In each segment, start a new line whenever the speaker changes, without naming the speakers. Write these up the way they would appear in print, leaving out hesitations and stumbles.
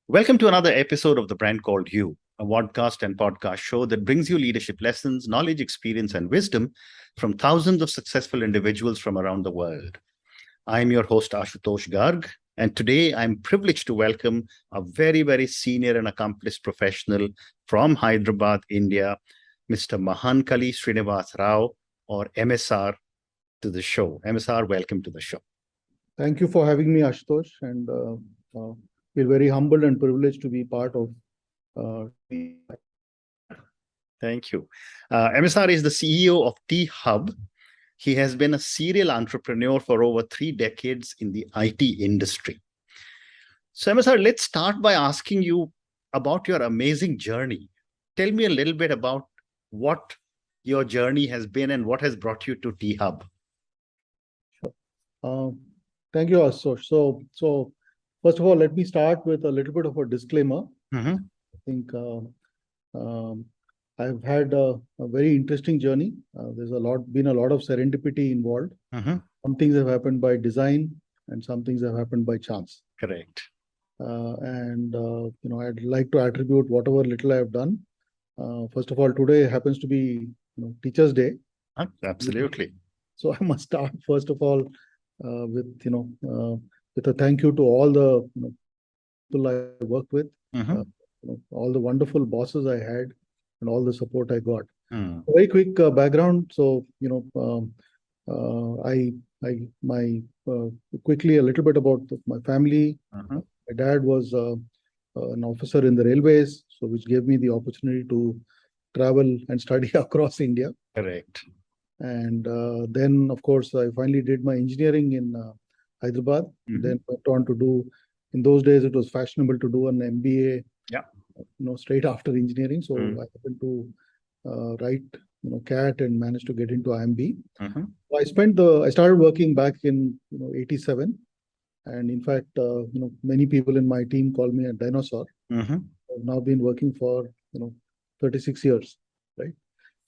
Welcome to another episode of The Brand Called You, a podcast and podcast show that brings you leadership lessons, knowledge, experience, and wisdom from thousands of successful individuals from around the world. I'm your host, Ashutosh Garg, and today I'm privileged to welcome a very, very senior and accomplished professional from Hyderabad, India, Mr. Mahankali Srinivas Rao, or MSR, to the show. MSR, welcome to the show.
Thank you for having me, Ashutosh, and feel very humbled and privileged to be part of.
Thank you. MSR is the CEO of T-Hub. He has been a serial entrepreneur for over 3 decades in the IT industry. So, MSR, let's start by asking you about your amazing journey. Tell me a little bit about what your journey has been and what has brought you to T-Hub.
Sure. Thank you, Ashutosh. So first of all, let me start with a little bit of a disclaimer. I think I've had a very interesting journey. There's been a lot of serendipity involved. Some things have happened by design, and some things have happened by chance.
Correct.
I'd like to attribute whatever little I have done. First of all, today happens to be Teachers' Day.
Absolutely.
So I must start first of all with a thank you to all the people I worked with, all the wonderful bosses I had, and all the support I got. Very quick background. So quickly a little bit about my family. My dad was an officer in the railways, so which gave me the opportunity to travel and study across India.
Correct.
And then, of course, I finally did my engineering in Hyderabad. Then went on to do, in those days, it was fashionable to do an MBA, straight after engineering. So I happened to write, CAT and managed to get into IMB. I started working back in, 87. And in fact, many people in my team call me a dinosaur. I've now been working for, 36 years, right?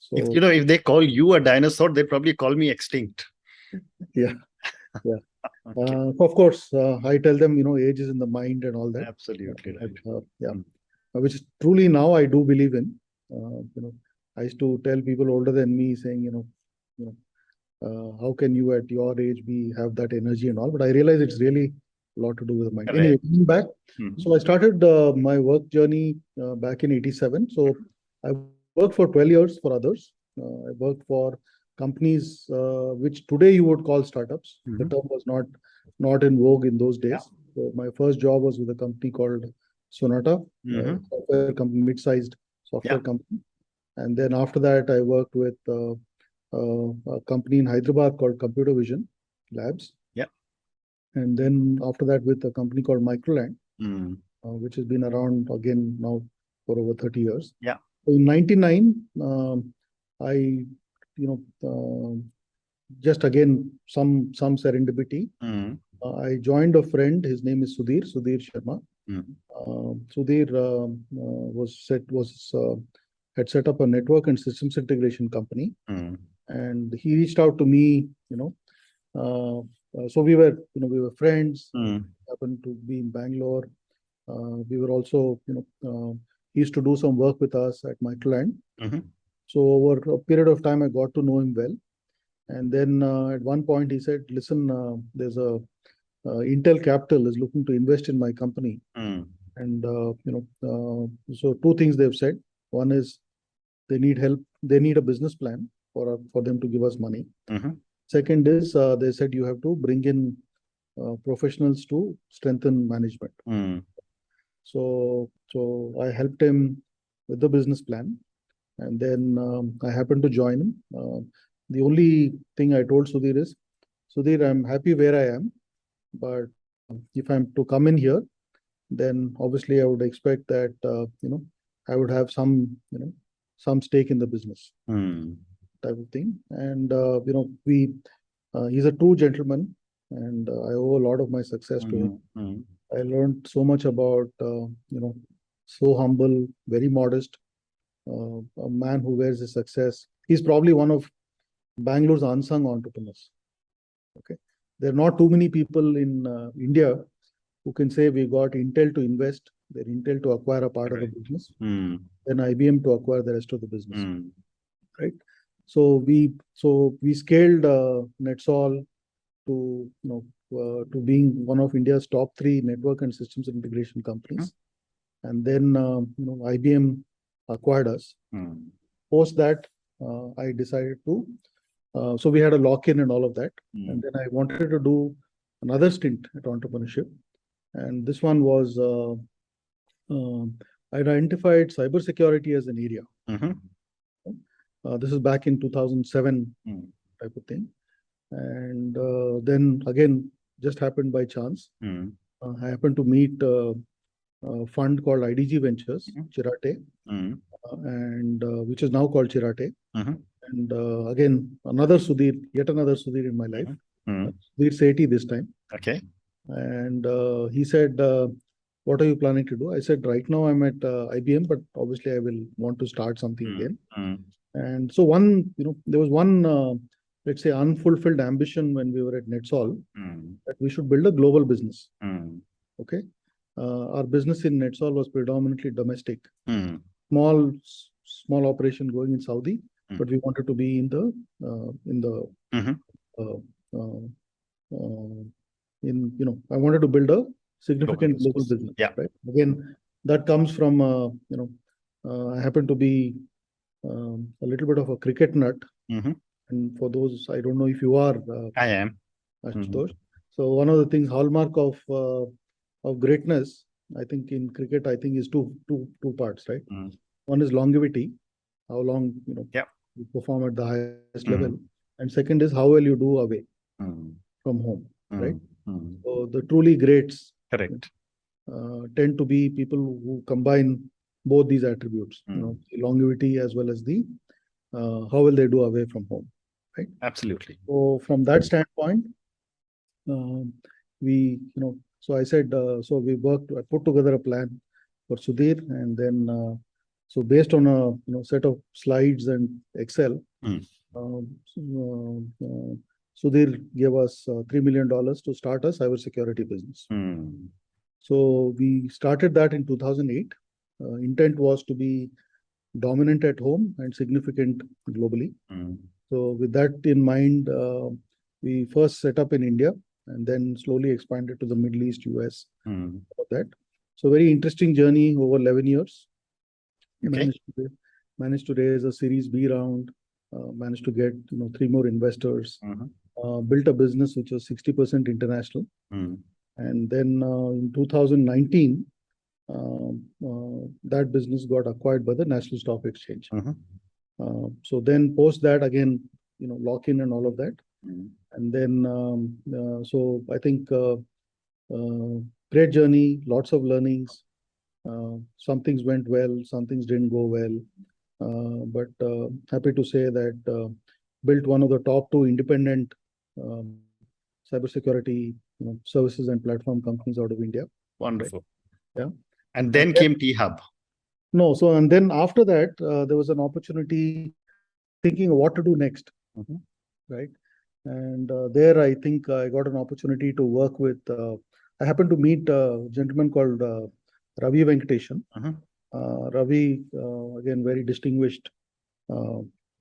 So,
if they call you a dinosaur, they probably call me extinct.
Yeah. Of course, I tell them, age is in the mind and all that.
Absolutely right.
Which truly now I do believe in. I used to tell people older than me saying, how can you at your age have that energy and all? But I realize it's really a lot to do with the mind.
Correct.
Anyway, coming back. So I started my work journey back in 87. So I worked for 12 years for others. I worked for companies which today you would call startups. The term was not in vogue in those days. So my first job was with a company called Sonata, software company, mid-sized software company. And then after that, I worked with a company in Hyderabad called Computer Vision Labs. And then after that, with a company called Microland, which has been around again now for over 30 years. In 99, I, just again, some serendipity. I joined a friend. His name is Sudhir Sharma. Sudhir had set up a network and systems integration company. And he reached out to me, so we were friends, happened to be in Bangalore. We were also, he used to do some work with us at Microland. So over a period of time, I got to know him well. And then at one point he said, listen, there's Intel Capital is looking to invest in my company. And, so 2 things they've said. One is they need help. They need a business plan for them to give us money. Second is they said you have to bring in professionals to strengthen management. So I helped him with the business plan, and then I happened to join him. The only thing I told Sudhir is, Sudhir, I'm happy where I am, but if I'm to come in here, then obviously I would expect that I would have some stake in the business, type of thing. And he's a true gentleman, and I owe a lot of my success to him. I learned so much about, so humble, very modest, a man who wears his success. He's probably one of Bangalore's unsung entrepreneurs. Okay, there are not too many people in India who can say we got Intel to invest then Intel to acquire a part of the
Correct.
business,
Mm.
then IBM to acquire the rest of the business,
Mm.
right? So we scaled NetSol to to being one of India's top 3 network and systems integration companies, and then IBM acquired us. Post that, I decided to. So we had a lock-in and all of that, and then I wanted to do another stint at entrepreneurship, and this one was I identified cybersecurity as an area. This is back in 2007 type of thing, and then again, just happened by chance. I happened to meet a fund called IDG Ventures, Chirate, and which is now called Chirate. And again, yet another Sudhir in my life. Sudhir Sethi this time.
Okay.
And he said, what are you planning to do? I said, right now I'm at IBM, but obviously I will want to start something again. And so there was one, let's say, unfulfilled ambition when we were at NetSol, that we should build a global business. Okay. Our business in NetSol was predominantly domestic. Small operation going in Saudi, but we wanted to be I wanted to build a significant global business.
Yeah.
Right. Again, that comes from I happen to be a little bit of a cricket nut. And for those, I don't know if you are.
I am.
Ashutosh. So one of the things, hallmark of greatness, I think in cricket, I think is two parts, right? One is longevity, how long you perform at the highest level, and second is how well you do away from home, right? So the truly greats,
correct,
tend to be people who combine both these attributes, the longevity as well as the how will they do away from home, right?
Absolutely.
So from that standpoint, so I said, so we I put together a plan for Sudhir, and then so based on a set of slides and Excel, Sudhir gave us $3 million to start a cybersecurity business. So we started that in 2008. Intent was to be dominant at home and significant globally. So with that in mind, we first set up in India and then slowly expanded to the Middle East, US. That. So very interesting journey over 11 years.
Okay.
Managed to raise a Series B round, managed to get 3 more investors, built a business which was 60% international. And then in 2019, that business got acquired by the National Stock Exchange. So then post that again, lock-in and all of that. And then, so I think great journey, lots of learnings. Some things went well, some things didn't go well. But happy to say that built one of the top 2 independent cybersecurity services and platform companies out of India.
Wonderful.
Right? Yeah.
And then came T-Hub.
No, so and then after that, there was an opportunity thinking of what to do next, right? And there, I think I got an opportunity to work with. I happened to meet a gentleman called Ravi Venkateshan. Ravi, again, very distinguished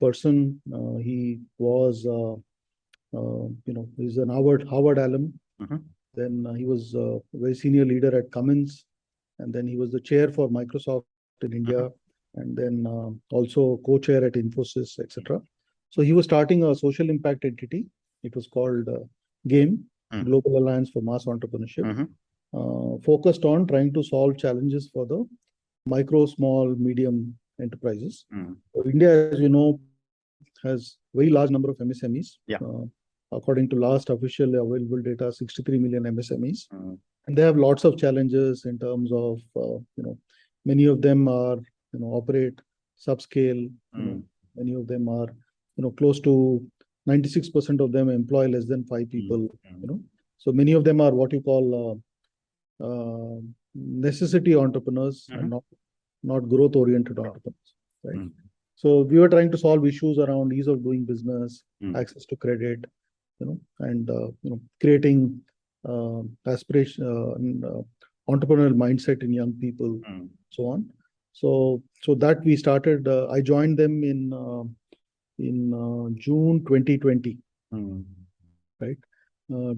person. He was, he's an Harvard alum. Then he was a very senior leader at Cummins, and then he was the chair for Microsoft in India, and then also co-chair at Infosys, etc. So he was starting a social impact entity. It was called GAME, Global Alliance for Mass Entrepreneurship, focused on trying to solve challenges for the micro, small, medium enterprises. So India, as you know, has very large number of MSMEs. According to last official available data, 63 million MSMEs. And they have lots of challenges in terms of, many of them are, operate subscale. Many of them are, close to 96% of them employ less than 5 people. So many of them are what you call necessity entrepreneurs and not growth-oriented entrepreneurs, right? So we were trying to solve issues around ease of doing business, access to credit, and creating entrepreneurial mindset in young people, so on. So that we started. I joined them in June 2020. Right.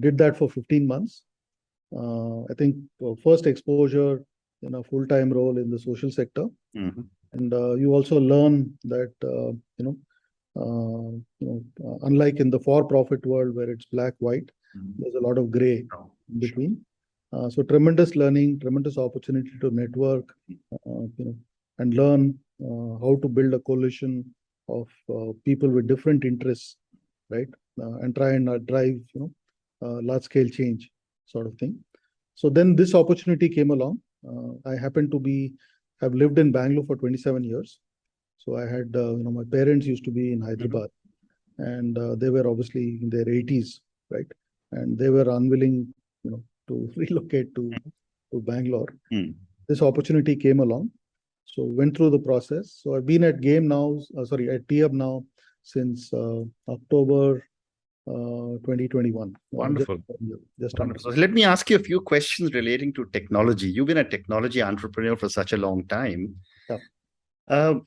Did that for 15 months. I think first exposure in a full-time role in the social sector, and you also learn that unlike in the for-profit world where it's black white, there's a lot of gray in between. So tremendous learning, tremendous opportunity to network, and learn how to build a coalition of people with different interests, right? And try and drive large-scale change, sort of thing. So then this opportunity came along. I happened to have lived in Bangalore for 27 years. So I had, my parents used to be in Hyderabad, and they were obviously in their 80s, right? And they were unwilling, to relocate to Bangalore. This opportunity came along, so went through the process. So I've been at at T-Hub now since October 2021.
Wonderful. Just wonderful. So let me ask you a few questions relating to technology. You've been a technology entrepreneur for such a long time.
Yeah.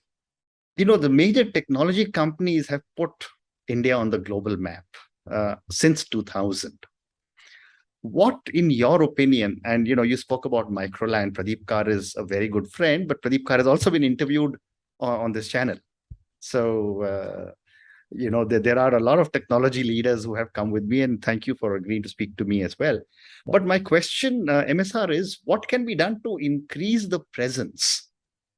The major technology companies have put India on the global map since 2000. What, in your opinion, and you spoke about Microland, Pradeep Kar is a very good friend, but Pradeep Kar has also been interviewed on this channel. So, there are a lot of technology leaders who have come with me, and thank you for agreeing to speak to me as well. But my question, MSR, is what can be done to increase the presence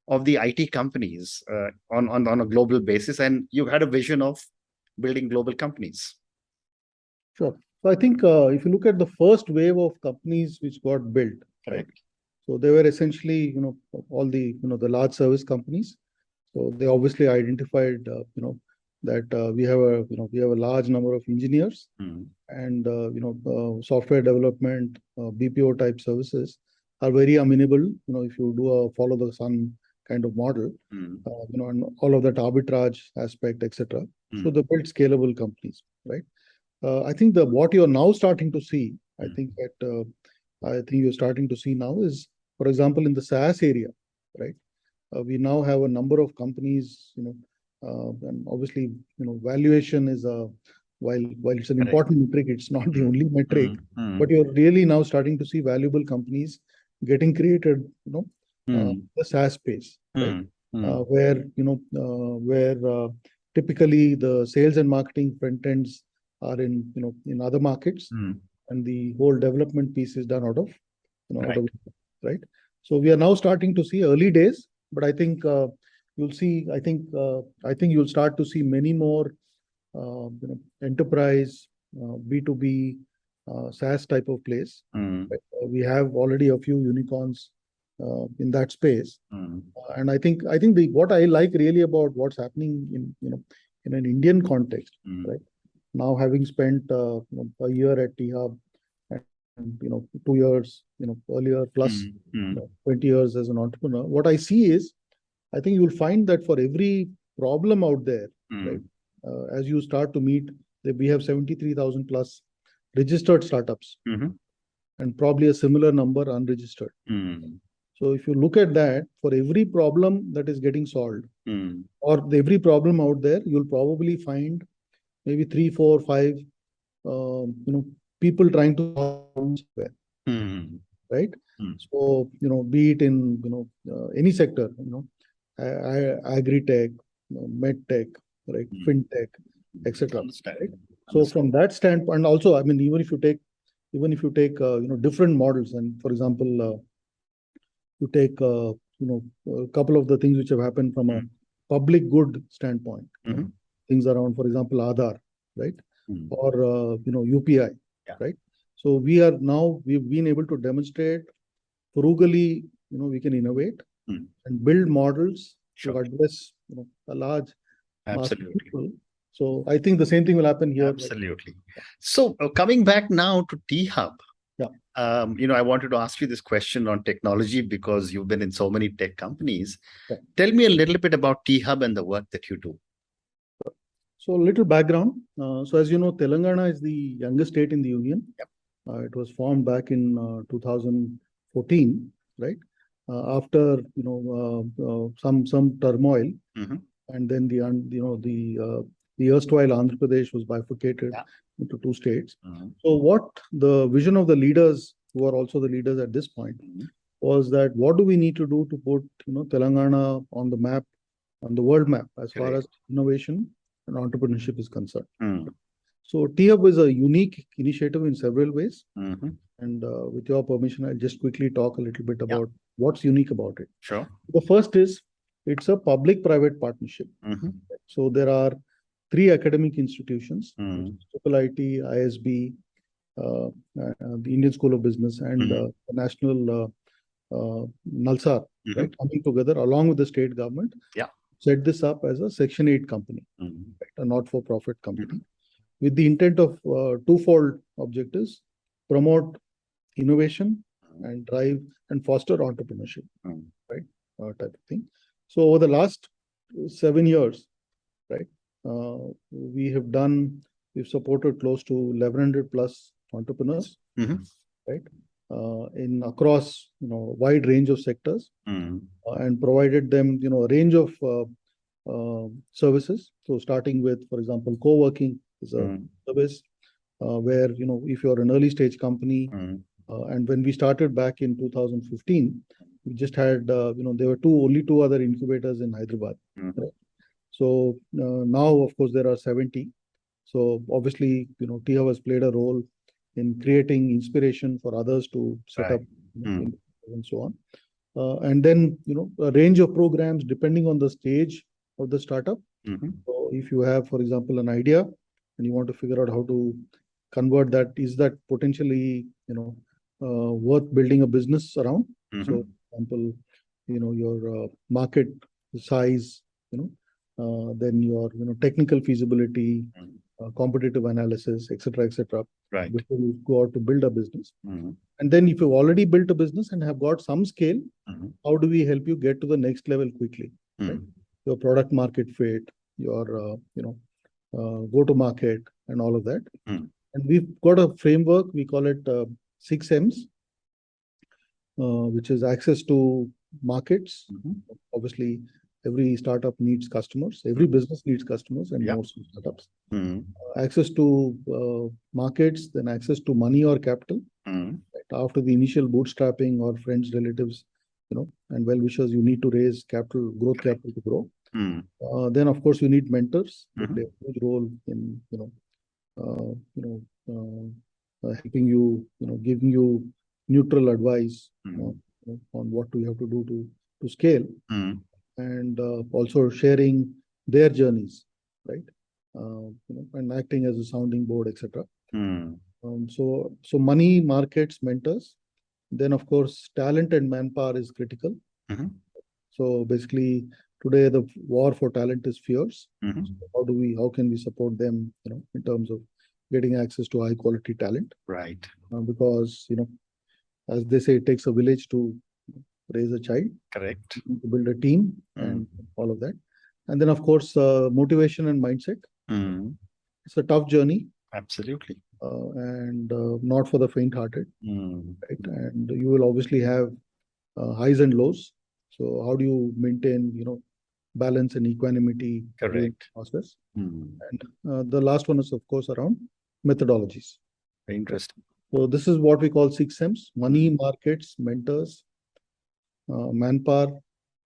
of the IT companies on a global basis? And you've had a vision of building global companies.
Sure. So I think if you look at the first wave of companies which got built, right? So they were essentially, all the, the large service companies. So they obviously identified, that we have a large number of engineers, and software development, BPO type services are very amenable. If you do a follow the sun kind of model, and all of that arbitrage aspect, etc. So they built scalable companies, right? I think what you're now starting to see, I think you're starting to see now is, for example, in the SaaS area, right? We now have a number of companies, and obviously, valuation is while it's an important metric, it's not the only metric, but you're really now starting to see valuable companies getting created, the SaaS space, right? Where typically the sales and marketing front ends are in other markets, and the whole development piece is done out of right. So we are now starting to see early days, but I think you'll see. I think you'll start to see many more enterprise B2B SaaS type of plays. Right? We have already a few unicorns in that space, and I think what I like really about what's happening in an Indian context, right? Now having spent a year at T-Hub and 2 years earlier plus 20 years as an entrepreneur, what I see is, I think you'll find that for every problem out there, right, as you start to meet, we have 73,000 plus registered startups, and probably a similar number unregistered. So if you look at that, for every problem that is getting solved, or every problem out there, you'll probably find maybe 3, 4, 5, people trying to solve software, right? So be it in any sector, agri-tech, med-tech, right, fintech, etc. Right? So from that standpoint, and also, I mean, even if you take different models, and for example, you take a couple of the things which have happened from a public good standpoint, things around, for example, Aadhaar, right, or UPI, right. So we've been able to demonstrate frugally, we can innovate and build models to address a large mass of people. So I think the same thing will happen here.
Absolutely. So coming back now to T-Hub, I wanted to ask you this question on technology because you've been in so many tech companies. Tell me a little bit about T-Hub and the work that you do.
So a little background. So as you know, Telangana is the youngest state in the union. It was formed back in 2014, 2014, right? After some turmoil, and then the erstwhile Andhra Pradesh was bifurcated into two states. So what the vision of the leaders, who are also the leaders at this point, was that what do we need to do to put Telangana on the map, on the world map, as far as innovation and entrepreneurship is concerned. So T-Hub is a unique initiative in several ways. And with your permission, I'll just quickly talk a little bit about what's unique about it.
Sure.
The first is it's a public-private partnership. So there are 3 academic institutions, IIT, ISB, the Indian School of Business, and the National NALSA, right, coming together along with the state government, set this up as a Section 8 company, right, a not-for-profit company, with the intent of twofold objectives: promote innovation and drive and foster entrepreneurship, right, type of thing. So over the last 7 years, right, we've supported close to 1,100 plus entrepreneurs, right, in across wide range of sectors, and provided them a range of services. So starting with, for example, co-working is a service where if you're an early stage company, and when we started back in 2015, we just had there were only two other incubators in Hyderabad. Right? So now, of course, there are 70. So obviously, T-Hub has played a role in creating inspiration for others to set up and so on. And then, a range of programs depending on the stage of the startup. So if you have, for example, an idea and you want to figure out how to convert that, is that potentially, worth building a business around? So, for example, your market size, then your, technical feasibility, competitive analysis, etc.,
right,
before you go out to build a business. And then if you've already built a business and have got some scale, how do we help you get to the next level quickly? Right? Your product market fit, your, go to market, and all of that. And we've got a framework, we call it 6M's, which is access to markets. Obviously, every startup needs customers, every business needs customers, and more startups. Access to markets, then access to money or capital. Right? After the initial bootstrapping or friends, relatives, and well-wishers, you need to raise capital, growth capital to grow. Then, of course, you need mentors. They play a huge role in, helping you, giving you neutral advice on what you have to do to scale, and also sharing their journeys, right? And acting as a sounding board, etc. So money, markets, mentors. Then, of course, talent and manpower is critical. So basically, today the war for talent is fierce. So how can we support them, in terms of getting access to high quality talent?
Right.
Because, as they say, it takes a village to raise a child.
Correct.
To build a team and all of that. And then, of course, motivation and mindset. It's a tough journey.
Absolutely.
And not for the faint-hearted. Right? And you will obviously have highs and lows. So how do you maintain, balance and equanimity?
Correct.
Process. And the last one is, of course, around methodologies.
Very interesting.
So this is what we call 6M's: money, markets, mentors, manpower,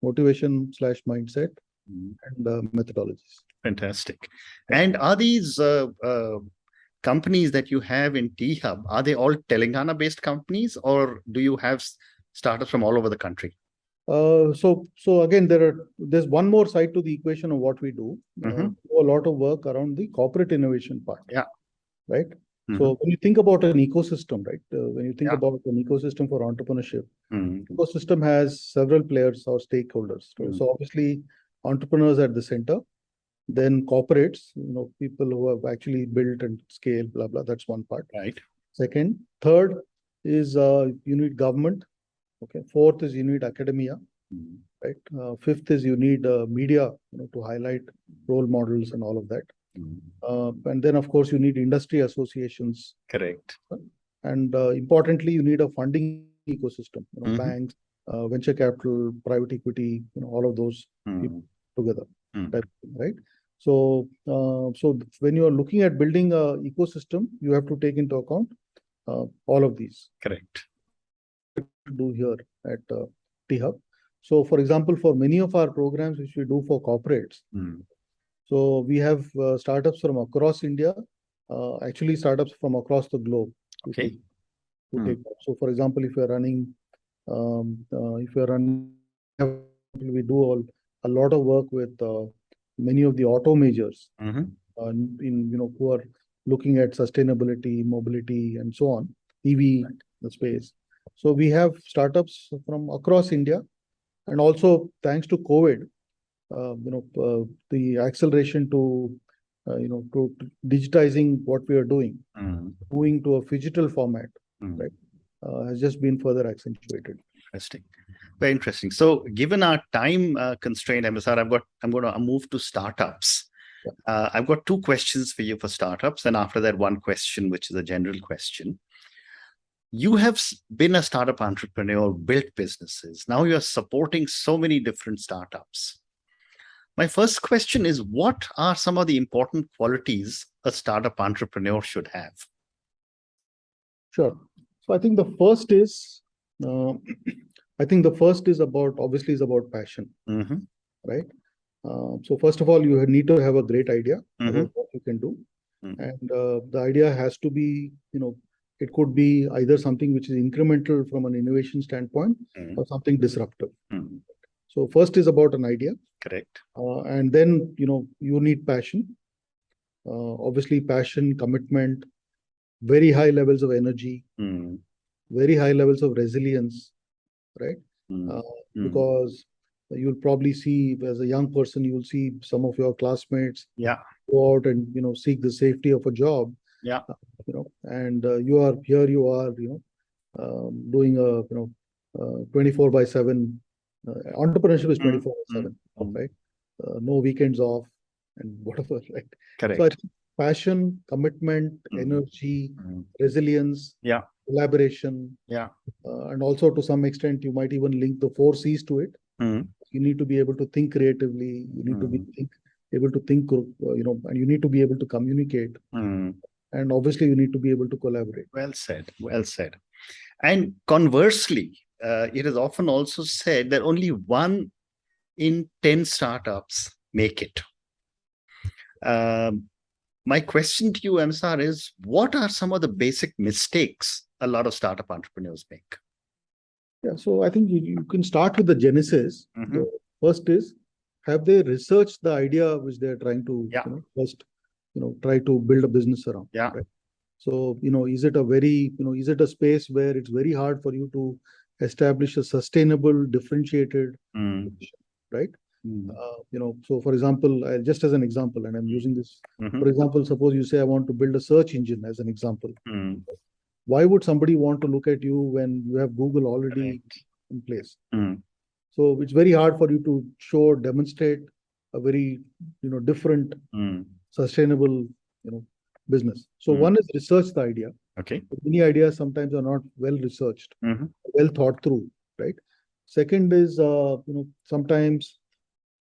motivation / mindset, and methodologies.
Fantastic. And are these companies that you have in T-Hub, are they all Telangana-based companies, or do you have startups from all over the country?
So again, there's one more side to the equation of what we do. We do a lot of work around the corporate innovation part. Right. So when you think about an ecosystem, right? When you think about an ecosystem for entrepreneurship, ecosystem has several players or stakeholders. So obviously, entrepreneurs at the center, then corporates, people who have actually built and scaled, blah blah. That's one part.
Right.
Second, third is you need government. Okay. Fourth is you need academia. Right. Fifth is you need media, to highlight role models and all of that. And then, of course, you need industry associations.
Correct.
And importantly, you need a funding ecosystem, banks, venture capital, private equity, all of those people together, type, right? So, so when you are looking at building a ecosystem, you have to take into account all of these.
Correct.
Do here at T-Hub. So, for example, for many of our programs which we do for corporates, so we have startups from across India, actually startups from across the globe.
Okay.
So, for example, if you're running, we do a lot of work with many of the auto majors, who are looking at sustainability, mobility, and so on, EV the space. So we have startups from across India, and also thanks to COVID, the acceleration to to digitizing what we are doing, moving to a phygital format, right, has just been further accentuated.
Interesting, very interesting. So, given our time constraint, MSR, I'm going to move to startups. I've got two questions for you for startups, and after that, one question which is a general question. You have been a startup entrepreneur, built businesses. Now you're supporting so many different startups. My first question is, what are some of the important qualities a startup entrepreneur should have?
Sure. So I think the first is, obviously is about passion, right? So first of all, you need to have a great idea about what you can do. And the idea has to be, it could be either something which is incremental from an innovation standpoint or something disruptive. So first is about an idea.
Correct.
And then, you need passion. Obviously, passion, commitment, very high levels of energy, very high levels of resilience, right? Because you'll probably see, as a young person, you will see some of your classmates go out and, seek the safety of a job. And you are doing a 24/7. Entrepreneurship is 24/7, right? No weekends off and whatever, right?
Correct.
So I think passion, commitment, energy, resilience, collaboration, and also to some extent you might even link the 4 C's to it. You need to be able to think creatively. You need to be able to think, and you need to be able to communicate. And obviously, you need to be able to collaborate.
Well said. Well said. And conversely, it is often also said that only 1 in 10 startups make it. My question to you, MSR, is what are some of the basic mistakes a lot of startup entrepreneurs make?
Yeah, so I think you can start with the genesis. The first is, have they researched the idea which they're trying to first try to build a business around? Right? So, is it is it a space where it's very hard for you to establish a sustainable, differentiated, right? So for example, just as an example, and I'm using this, for example, suppose you say, I want to build a search engine as an example. Why would somebody want to look at you when you have Google already in place? So it's very hard for you to show, demonstrate a very, different, sustainable, business. So one is research the idea.
Okay.
Many ideas sometimes are not well researched, well thought through, right? Second is, sometimes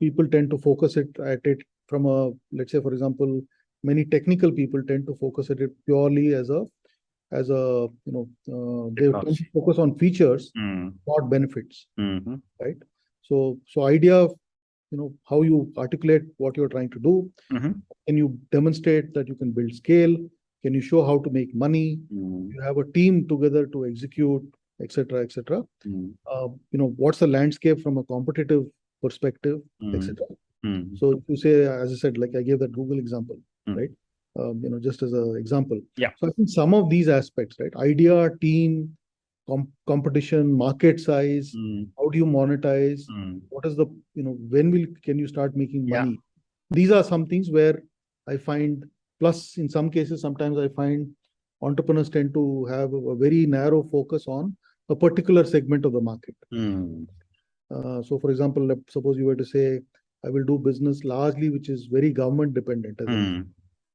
people tend to focus at it from a, let's say, for example, many technical people tend to focus at it purely as a, they tend to focus on features, not benefits, right? So idea of, how you articulate what you're trying to do. Can you demonstrate that you can build scale? Can you show how to make money? You have a team together to execute, etc., etc. What's the landscape from a competitive perspective, etc. So if you say, as I said, like I gave that Google example, right? Just as an example. So I think some of these aspects, right? Idea, team, competition, market size, how do you monetize? What is the, when can you start making money? These are some things where I find, plus in some cases, sometimes I find entrepreneurs tend to have a very narrow focus on a particular segment of the market. So for example, suppose you were to say, I will do business largely, which is very government dependent,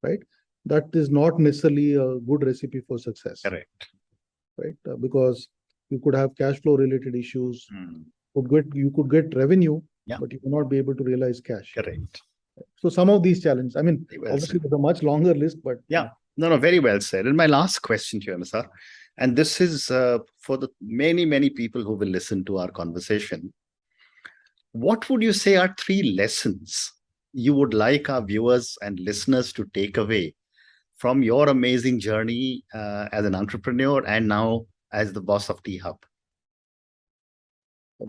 right? That is not necessarily a good recipe for success.
Correct.
Right? Because you could have cash flow related issues. You could get revenue, but you will not be able to realize cash.
Correct.
So some of these challenges, I mean,
Well
obviously there's a much longer list, but
no, very well said. And my last question to you, MSR, and this is for the many people who will listen to our conversation. What would you say are 3 lessons you would like our viewers and listeners to take away from your amazing journey as an entrepreneur and now as the boss of T-Hub?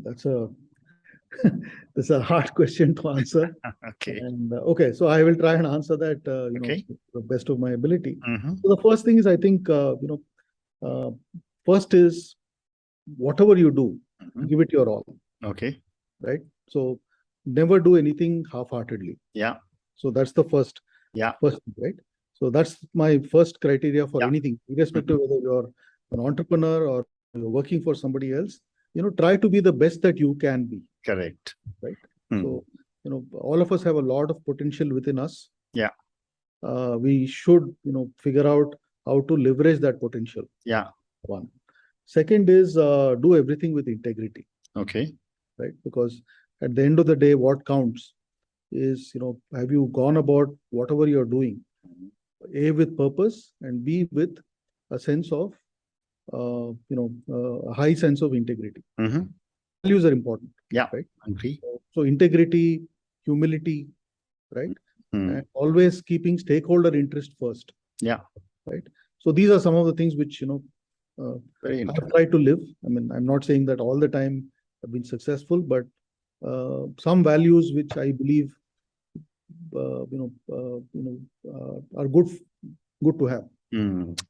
That's a hard question to answer.
Okay.
And so I will try and answer that to the best of my ability. So the first thing is, I think first is whatever you do, give it your all.
Okay.
Right. So never do anything half-heartedly.
Yeah.
So that's the first.
Yeah.
First, right. So that's my first criteria for anything, irrespective of whether you're an entrepreneur or you're working for somebody else. Try to be the best that you can be.
Correct.
Right. So, all of us have a lot of potential within us.
Yeah.
We should, figure out how to leverage that potential.
Yeah.
One. Second is do everything with integrity.
Okay.
Right. Because at the end of the day, what counts is, have you gone about whatever you're doing, A, with purpose, and B, with a sense of, a high sense of integrity. Values are important.
Yeah.
Right.
Agree.
So integrity, humility, right? And always keeping stakeholder interest first.
Yeah.
Right. So these are some of the things which,
I've
tried to live. I mean, I'm not saying that all the time I've been successful, but some values which I believe, are good to have.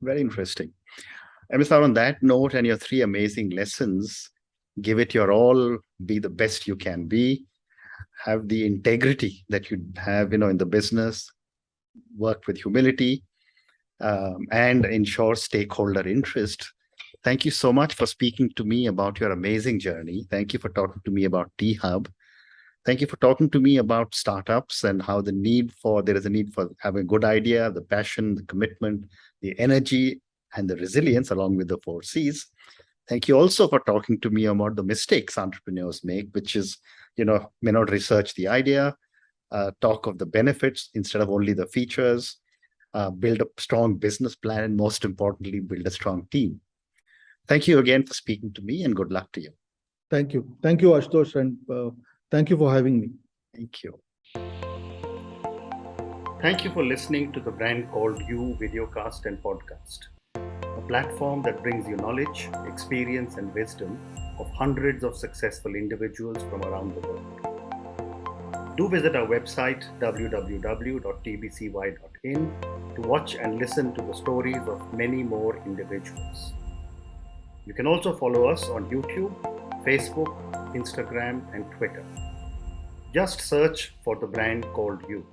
Very interesting. MSR, on that note, and your 3 amazing lessons: give it your all, be the best you can be, have the integrity that you have, in the business, work with humility, and ensure stakeholder interest. Thank you so much for speaking to me about your amazing journey. Thank you for talking to me about T-Hub. Thank you for talking to me about startups and how there is a need for having a good idea, the passion, the commitment, the energy, and the resilience, along with the 4 C's. Thank you also for talking to me about the mistakes entrepreneurs make, which is, may not research the idea, talk of the benefits instead of only the features, build a strong business plan, and most importantly, build a strong team. Thank you again for speaking to me, and good luck to you.
Thank you. Thank you, Ashutosh, and thank you for having me.
Thank you. Thank you for listening to the Brand Called You videocast and podcast, a platform that brings you knowledge, experience, and wisdom of hundreds of successful individuals from around the world. Do visit our website www.tbcy.in to watch and listen to the stories of many more individuals. You can also follow us on YouTube, Facebook, Instagram, and Twitter. Just search for the Brand Called You.